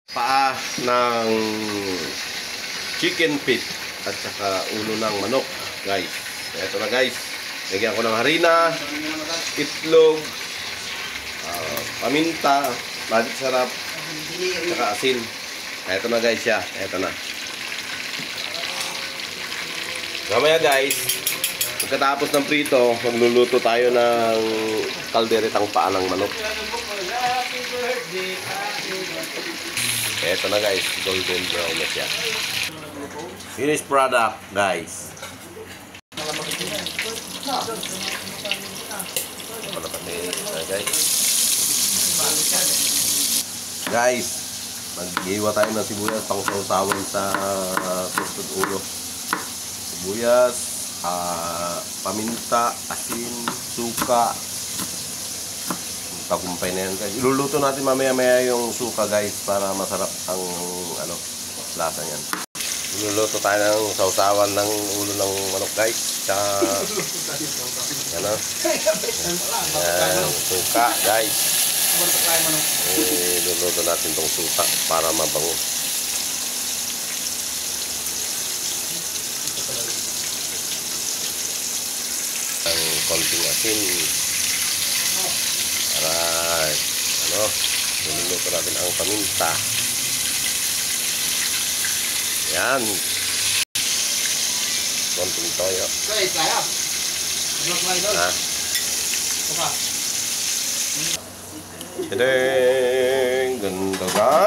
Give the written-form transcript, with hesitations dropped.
Paa ng chicken feet at saka ulo ng manok, guys. Ito na, guys. Lagyan ko ng harina, itlog, paminta, magic sarap, saka asin. Ito na, guys, siya. Ito na. Mamaya, guys, pagkatapos ng prito, magluluto tayo ng kalderetang paa ng manok. Ito na, guys, golden brown na siya. Finished product, guys. Guys, mag-iwa tayo ng sibuyas pang sausawan sa tustud ulo. Sibuyas, paminta, asin, suka. Tagumpay na yan, guys. Iluluto natin mamaya-maya yung suka, guys, para masarap ang lasa niyan. Iluluto tayo ng sausawan ng ulo ng manok, guys. Yan, suka, guys. Iluluto natin tong suka para mabango. Ang konting asin. Alright, niluluto natin ang paminta. Yan. Konting toyo. Ganda, guys.